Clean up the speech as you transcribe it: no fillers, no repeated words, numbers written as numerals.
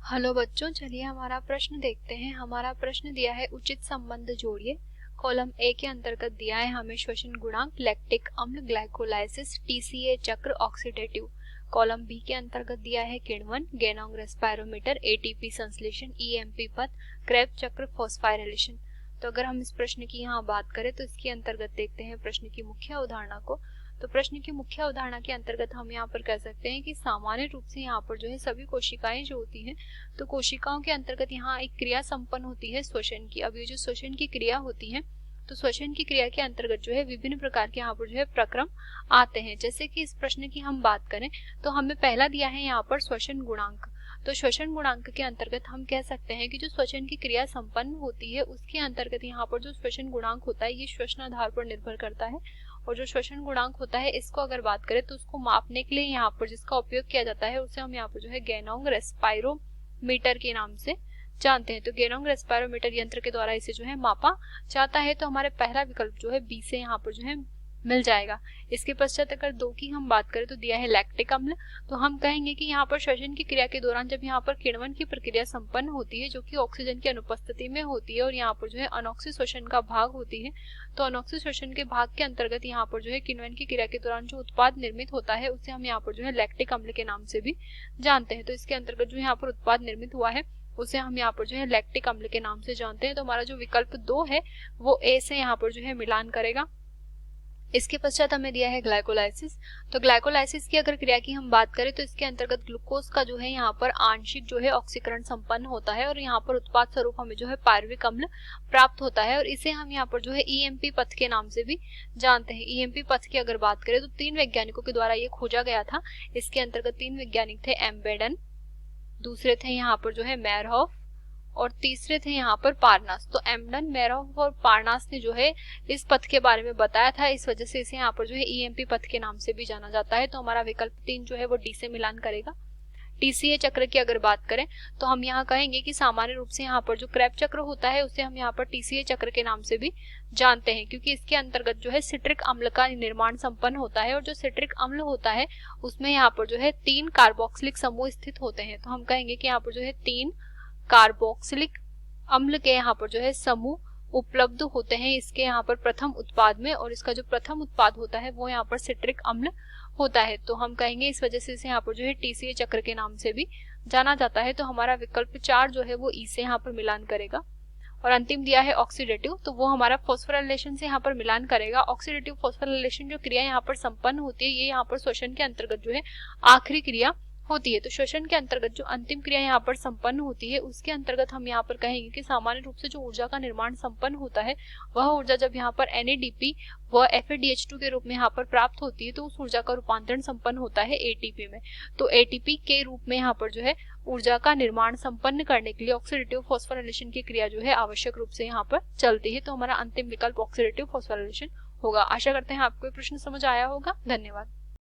Hello बच्चों, चलिए हमारा प्रश्न देखते हैं। हमारा प्रश्न दिया है उचित संबंध जोड़िए। कॉलम ए के अंतर्गत दिया है हमें श्वसन गुणांक, लैक्टिक अम्ल, ग्लाइकोलाइसिस, टीसीए चक्र, ऑक्सीडेटिव। कॉलम बी के अंतर्गत दिया है किण्वन, गेनोंग रेस्पायरोमीटर, एटीपी संश्लेषण, ईएमपी पथ, क्रेब चक्र, फॉस्फाइरिलेशन। तो अगर हम इस प्रश्न की यहाँ बात करें तो इसके अंतर्गत देखते हैं प्रश्न की मुख्य अवधारणा को। तो प्रश्न की मुख्य अवधारणा के अंतर्गत हम यहाँ पर कह सकते हैं कि सामान्य रूप से यहाँ पर जो है सभी कोशिकाएं जो होती हैं, तो कोशिकाओं के अंतर्गत यहाँ एक क्रिया संपन्न होती है श्वसन की। अब ये जो श्वसन की क्रिया होती है, तो श्वसन की क्रिया के अंतर्गत जो है विभिन्न प्रकार के यहाँ पर जो है प्रक्रम आते हैं। जैसे कि इस प्रश्न की हम बात करें तो हमें पहला दिया है यहाँ पर श्वसन गुणांक। तो श्वसन गुणांक के अंतर्गत हम कह सकते हैं कि जो श्वसन की क्रिया संपन्न होती है उसके अंतर्गत यहाँ पर जो श्वसन गुणांक होता है ये श्वसन आधार पर निर्भर करता है। और जो श्वसन गुणांक होता है इसको अगर बात करें तो उसको मापने के लिए यहाँ पर जिसका उपयोग किया जाता है उसे हम यहाँ पर जो है गेनोंग रेस्पायरोमीटर के नाम से जानते हैं। तो गेनोंग रेस्पायरोमीटर यंत्र के द्वारा इसे जो है मापा जाता है। तो हमारे पहला विकल्प जो है बी से यहाँ पर जो है मिल जाएगा। इसके पश्चात अगर दो की हम बात करें तो दिया है लैक्टिक अम्ल। तो हम कहेंगे कि यहाँ पर श्वसन की क्रिया के दौरान जब यहाँ पर किण्वन की प्रक्रिया संपन्न होती है जो कि ऑक्सीजन की अनुपस्थिति में होती है और यहाँ पर जो है अनॉक्सी श्वसन का भाग होती है, तो अनॉक्सी श्वसन के भाग के अंतर्गत यहाँ पर जो है किण्वन की क्रिया के दौरान जो उत्पाद निर्मित होता है उसे हम यहाँ पर जो है लैक्टिक अम्ल के नाम से भी जानते हैं। तो इसके अंतर्गत जो यहाँ पर उत्पाद निर्मित हुआ है उसे हम यहाँ पर जो है लैक्टिक अम्ल के नाम से जानते हैं। तो हमारा जो विकल्प 2 है वो ए से यहाँ पर जो है मिलान करेगा। इसके पश्चात हमें दिया है ग्लाइकोलाइसिस। तो ग्लाइकोलाइसिस की अगर क्रिया की हम बात करें तो इसके अंतर्गत ग्लूकोज का जो है यहाँ पर आंशिक जो है ऑक्सीकरण संपन्न होता है और यहाँ पर उत्पाद स्वरूप हमें जो है पार्विक अम्ल प्राप्त होता है और इसे हम यहाँ पर जो है ईएमपी पथ के नाम से भी जानते हैं। ईएमपी पथ की अगर बात करें तो 3 वैज्ञानिकों के द्वारा ये खोजा गया था। इसके अंतर्गत 3 वैज्ञानिक थे, एम्बेडन, दूसरे थे यहाँ पर जो है मेयरहोफ और तीसरे थे यहाँ पर पारनास। तो एम्बेडन, मेयरहोफ और पारनास ने जो है इस पथ के बारे में बताया था, इस वजह से इसे यहाँ पर जो है ईएमपी पथ के नाम से भी जाना जाता है। तो हमारा विकल्प 3 जो है वो डी से मिलान करेगा। टीसीए चक्र की अगर बात करें तो हम यहाँ कहेंगे कि सामान्य रूप से यहाँ पर जो क्रेब चक्र होता है उसे हम यहाँ पर टीसीए चक्र के नाम से भी जानते हैं, क्योंकि इसके अंतर्गत जो है सिट्रिक अम्ल का निर्माण संपन्न होता है और जो सिट्रिक अम्ल होता है उसमें यहाँ पर जो है 3 कार्बोक्सिलिक समूह स्थित होते हैं। तो हम कहेंगे कि यहाँ पर जो है 3 कार्बोक्सिलिक अम्ल के यहाँ पर जो है समूह उपलब्ध होते हैं इसके यहाँ पर प्रथम उत्पाद में, और इसका जो प्रथम उत्पाद होता है वो यहाँ पर सिट्रिक अम्ल होता है। तो हम कहेंगे इस वजह से इसे यहाँ पर जो है टीसीए चक्र के नाम से भी जाना जाता है। तो हमारा विकल्प 4 जो है वो ई से यहाँ पर मिलान करेगा। और अंतिम दिया है ऑक्सीडेटिव, तो वो हमारा फॉस्फोराइलेशन से यहाँ पर मिलान करेगा। ऑक्सीडेटिव फॉस्फोराइलेशन जो क्रिया यहाँ पर संपन्न होती है ये यहाँ पर श्वसन के अंतर्गत जो है आखिरी क्रिया होती है। तो श्वसन के अंतर्गत जो अंतिम क्रिया यहाँ पर संपन्न होती है उसके अंतर्गत हम यहाँ पर कहेंगे कि सामान्य रूप से जो ऊर्जा का निर्माण संपन्न होता है वह ऊर्जा जब यहाँ पर NADP व FADH2 के रूप में यहाँ पर प्राप्त होती है तो उस ऊर्जा का रूपांतरण संपन्न होता है ATP में। तो ATP के रूप में यहाँ पर जो है ऊर्जा का निर्माण संपन्न करने के लिए ऑक्सीडेटिव फॉस्फोराइलेशन की क्रिया जो है आवश्यक रूप से यहाँ पर चलती है। तो हमारा अंतिम विकल्प ऑक्सीडेटिव फॉस्फोराइलेशन होगा। आशा करते हैं आपको ये प्रश्न समझ आया होगा। धन्यवाद।